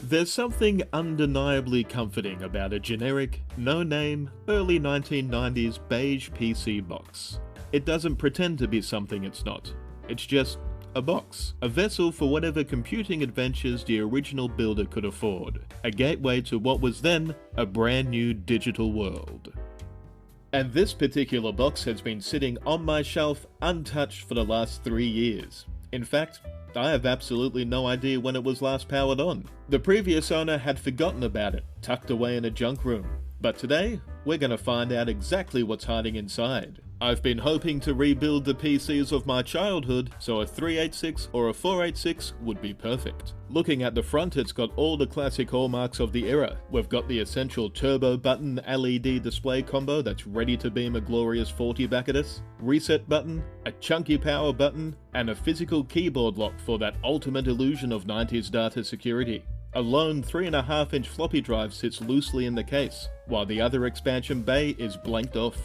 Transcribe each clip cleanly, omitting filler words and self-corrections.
There's something undeniably comforting about a generic, no-name, early 1990s beige PC box. It doesn't pretend to be something it's not. It's just a box. A vessel for whatever computing adventures the original builder could afford. A gateway to what was then a brand new digital world. And this particular box has been sitting on my shelf untouched for the last 3 years. In fact, I have absolutely no idea when it was last powered on. The previous owner had forgotten about it, tucked away in a junk room. But today, we're going to find out exactly what's hiding inside. I've been hoping to rebuild the PCs of my childhood, so a 386 or a 486 would be perfect. Looking at the front, it's got all the classic hallmarks of the era. We've got the essential turbo button LED display combo that's ready to beam a glorious 40 back at us, reset button, a chunky power button, and a physical keyboard lock for that ultimate illusion of 90s data security. A lone 3.5-inch floppy drive sits loosely in the case, while the other expansion bay is blanked off.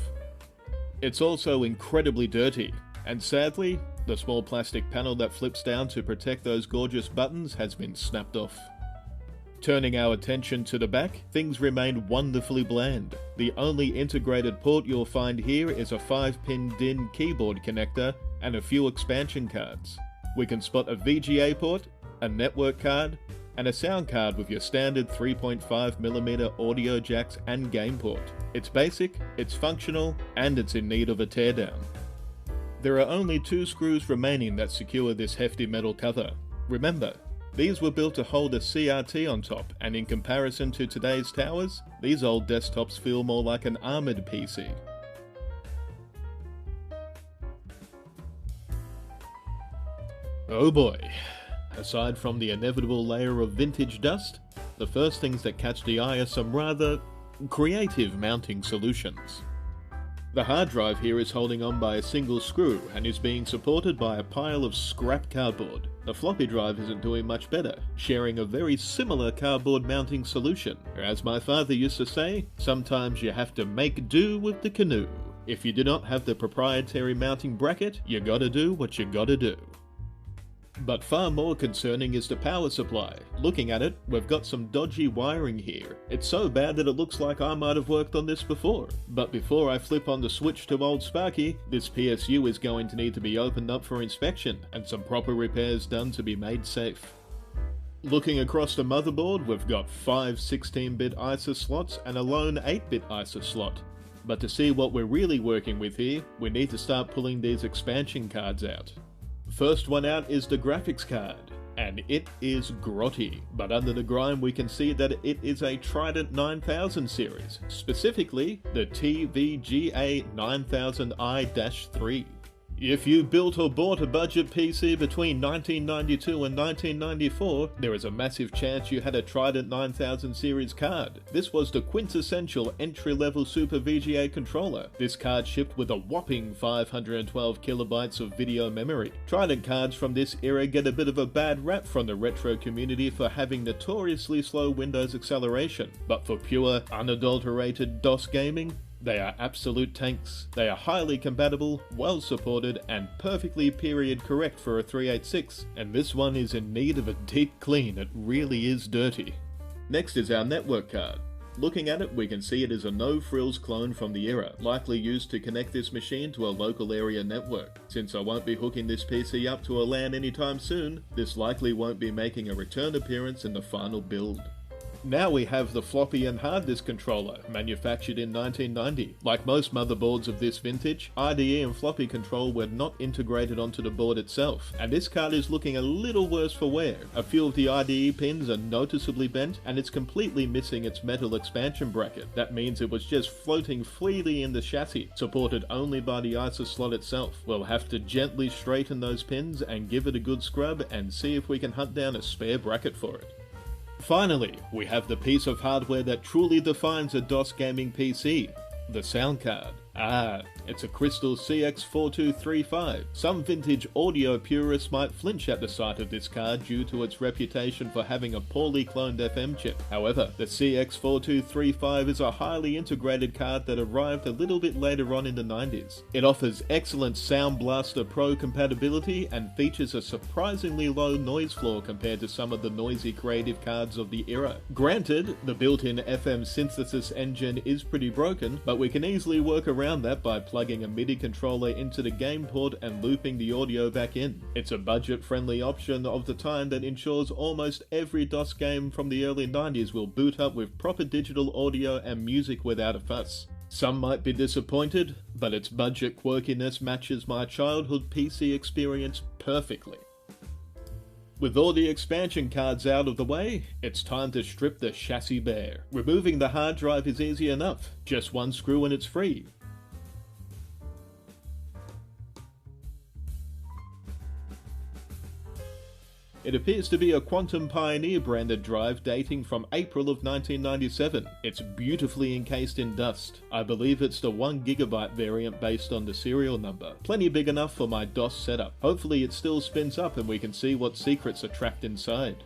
It's also incredibly dirty, and sadly, the small plastic panel that flips down to protect those gorgeous buttons has been snapped off. Turning our attention to the back, things remain wonderfully bland. The only integrated port you'll find here is a 5-pin DIN keyboard connector and a few expansion cards. We can spot a VGA port, a network card, and a sound card with your standard 3.5mm audio jacks and game port. It's basic, it's functional, and it's in need of a teardown. There are only 2 screws remaining that secure this hefty metal cover. Remember, these were built to hold a CRT on top, and in comparison to today's towers, these old desktops feel more like an armored PC. Oh boy. Aside from the inevitable layer of vintage dust, the first things that catch the eye are some rather creative mounting solutions. The hard drive here is holding on by a single screw and is being supported by a pile of scrap cardboard. The floppy drive isn't doing much better, sharing a very similar cardboard mounting solution. As my father used to say, sometimes you have to make do with the canoe. If you do not have the proprietary mounting bracket, you gotta do what you gotta do. But far more concerning is the power supply. Looking at it, we've got some dodgy wiring here. It's so bad that it looks like I might have worked on this before. But before I flip on the switch to old Sparky, this PSU is going to need to be opened up for inspection and some proper repairs done to be made safe. Looking across the motherboard, we've got 5 16-bit ISA slots and a lone 8-bit ISA slot. But to see what we're really working with here, we need to start pulling these expansion cards out. First one out is the graphics card, and it is grotty, but under the grime we can see that it is a Trident 9000 series, specifically the TVGA9000i-3. If you built or bought a budget PC between 1992 and 1994, there is a massive chance you had a Trident 9000 series card. This was the quintessential entry-level Super VGA controller. This card shipped with a whopping 512 kilobytes of video memory. Trident cards from this era get a bit of a bad rap from the retro community for having notoriously slow Windows acceleration, but for pure, unadulterated DOS gaming, they are absolute tanks. They are highly compatible, well supported, and perfectly period correct for a 386, and this one is in need of a deep clean. It really is dirty. Next is our network card. Looking at it, we can see it is a no-frills clone from the era, likely used to connect this machine to a local area network. Since I won't be hooking this PC up to a LAN anytime soon, this likely won't be making a return appearance in the final build. Now we have the floppy and hard disk controller, manufactured in 1990. Like most motherboards of this vintage, IDE and floppy control were not integrated onto the board itself, and this card is looking a little worse for wear. A few of the IDE pins are noticeably bent, and it's completely missing its metal expansion bracket. That means it was just floating freely in the chassis, supported only by the ISA slot itself. We'll have to gently straighten those pins and give it a good scrub and see if we can hunt down a spare bracket for it. Finally, we have the piece of hardware that truly defines a DOS gaming PC, the sound card. Ah, it's a Crystal CX4235. Some vintage audio purists might flinch at the sight of this card due to its reputation for having a poorly cloned FM chip. However, the CX4235 is a highly integrated card that arrived a little bit later on in the 90s. It offers excellent Sound Blaster Pro compatibility and features a surprisingly low noise floor compared to some of the noisy creative cards of the era. Granted, the built-in FM synthesis engine is pretty broken, but we can easily work around that by plugging a MIDI controller into the game port and looping the audio back in. It's a budget-friendly option of the time that ensures almost every DOS game from the early 90s will boot up with proper digital audio and music without a fuss. Some might be disappointed, but its budget quirkiness matches my childhood PC experience perfectly. With all the expansion cards out of the way, it's time to strip the chassis bare. Removing the hard drive is easy enough, just one screw and it's free. It appears to be a Quantum Pioneer branded drive dating from April of 1997. It's beautifully encased in dust. I believe it's the 1GB variant based on the serial number. Plenty big enough for my DOS setup. Hopefully it still spins up and we can see what secrets are trapped inside.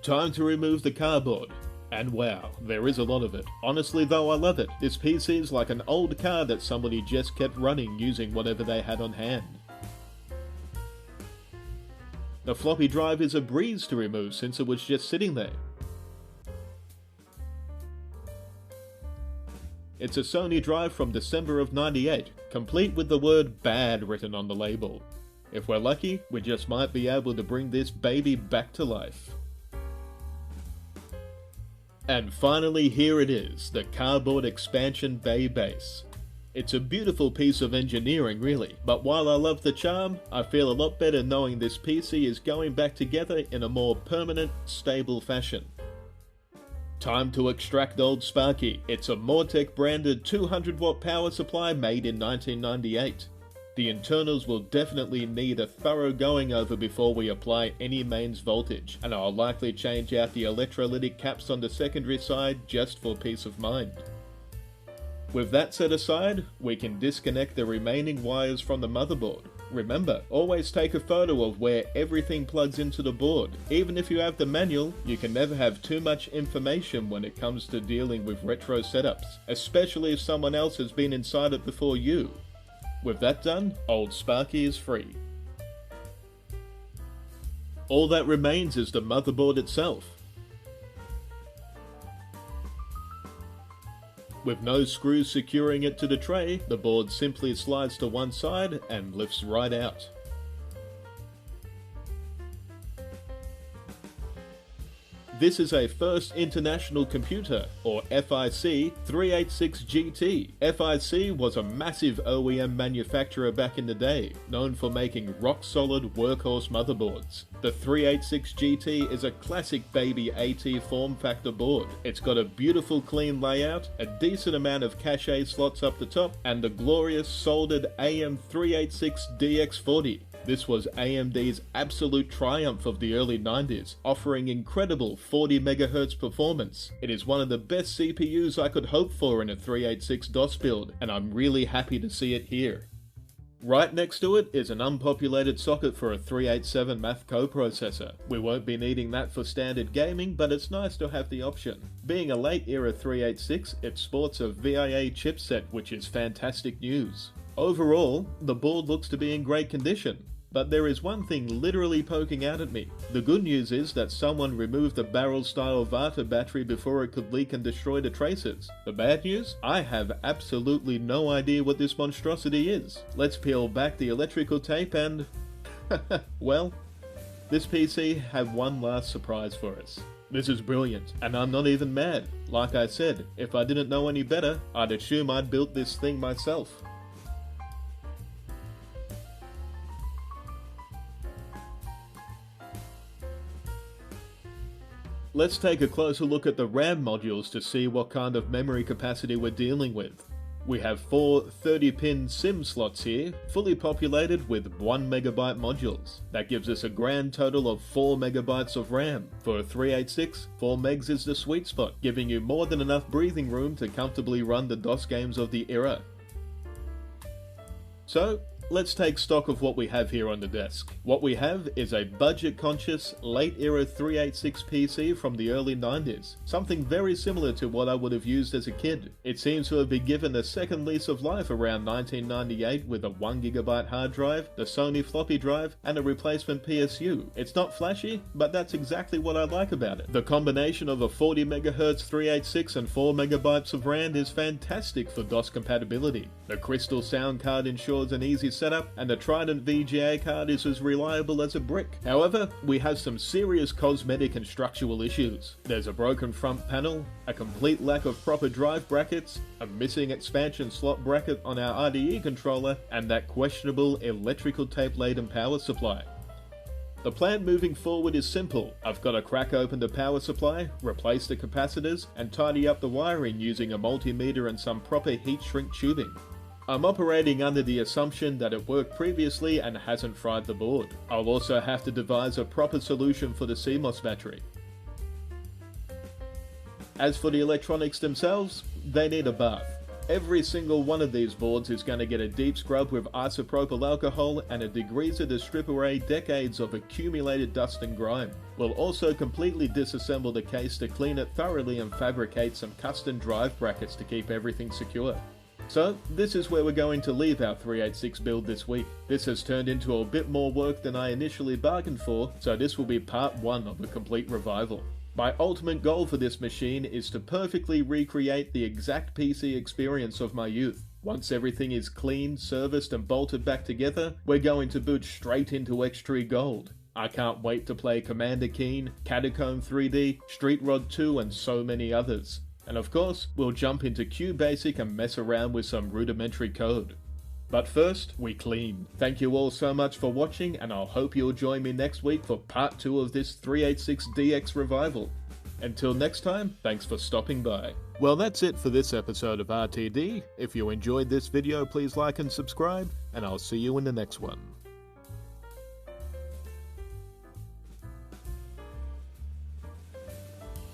Time to remove the cardboard. And wow, there is a lot of it. Honestly though, I love it. This PC is like an old car that somebody just kept running using whatever they had on hand. The floppy drive is a breeze to remove since it was just sitting there. It's a Sony drive from December of '98, complete with the word BAD written on the label. If we're lucky, we just might be able to bring this baby back to life. And finally here it is, the cardboard expansion bay base. It's a beautiful piece of engineering really, but while I love the charm, I feel a lot better knowing this PC is going back together in a more permanent, stable fashion. Time to extract old Sparky. It's a Moretec branded 200-watt power supply made in 1998. The internals will definitely need a thorough going over before we apply any mains voltage, and I'll likely change out the electrolytic caps on the secondary side just for peace of mind. With that set aside, we can disconnect the remaining wires from the motherboard. Remember, always take a photo of where everything plugs into the board. Even if you have the manual, you can never have too much information when it comes to dealing with retro setups, especially if someone else has been inside it before you. With that done, old Sparky is free. All that remains is the motherboard itself. With no screws securing it to the tray, the board simply slides to one side and lifts right out. This is a First International Computer, or FIC, 386GT. FIC was a massive OEM manufacturer back in the day, known for making rock-solid workhorse motherboards. The 386GT is a classic baby AT form factor board. It's got a beautiful clean layout, a decent amount of cache slots up the top, and the glorious soldered Am386DX-40. This was AMD's absolute triumph of the early 90s, offering incredible 40 MHz performance. It is one of the best CPUs I could hope for in a 386 DOS build, and I'm really happy to see it here. Right next to it is an unpopulated socket for a 387 math coprocessor. We won't be needing that for standard gaming, but it's nice to have the option. Being a late era 386, it sports a VIA chipset, which is fantastic news. Overall, the board looks to be in great condition. But there is one thing literally poking out at me. The good news is that someone removed the barrel-style Vata battery before it could leak and destroy the traces. The bad news? I have absolutely no idea what this monstrosity is. Let's peel back the electrical tape and... well, this PC had one last surprise for us. This is brilliant, and I'm not even mad. Like I said, if I didn't know any better, I'd assume I'd built this thing myself. Let's take a closer look at the RAM modules to see what kind of memory capacity we're dealing with. We have 4 30-pin SIMM slots here, fully populated with 1MB modules. That gives us a grand total of 4MB of RAM. For a 386, 4 megs is the sweet spot, giving you more than enough breathing room to comfortably run the DOS games of the era. So, let's take stock of what we have here on the desk. What we have is a budget-conscious, late-era 386 PC from the early 90s, something very similar to what I would have used as a kid. It seems to have been given a second lease of life around 1998 with a 1GB hard drive, the SONY floppy drive, and a replacement PSU. It's not flashy, but that's exactly what I like about it. The combination of a 40MHz 386 and 4MB of RAM is fantastic for DOS compatibility. The Crystal sound card ensures an easy setup, and the Trident VGA card is as reliable as a brick. However, we have some serious cosmetic and structural issues. There's a broken front panel, a complete lack of proper drive brackets, a missing expansion slot bracket on our RDE controller, and that questionable electrical-tape-laden power supply. The plan moving forward is simple. I've got to crack open the power supply, replace the capacitors, and tidy up the wiring using a multimeter and some proper heat shrink tubing. I'm operating under the assumption that it worked previously and hasn't fried the board. I'll also have to devise a proper solution for the CMOS battery. As for the electronics themselves, they need a bath. Every single one of these boards is going to get a deep scrub with isopropyl alcohol and a degreaser to strip away decades of accumulated dust and grime. We'll also completely disassemble the case to clean it thoroughly and fabricate some custom drive brackets to keep everything secure. So, this is where we're going to leave our 386 build this week. This has turned into a bit more work than I initially bargained for, so this will be part 1 of a complete revival. My ultimate goal for this machine is to perfectly recreate the exact PC experience of my youth. Once everything is cleaned, serviced and bolted back together, we're going to boot straight into X-Tree Gold. I can't wait to play Commander Keen, Catacomb 3D, Street Rod 2 and so many others. And of course, we'll jump into QBasic and mess around with some rudimentary code. But first, we clean. Thank you all so much for watching, and I'll hope you'll join me next week for part 2 of this 386DX revival. Until next time, thanks for stopping by. Well, that's it for this episode of RTD. If you enjoyed this video, please like and subscribe, and I'll see you in the next one.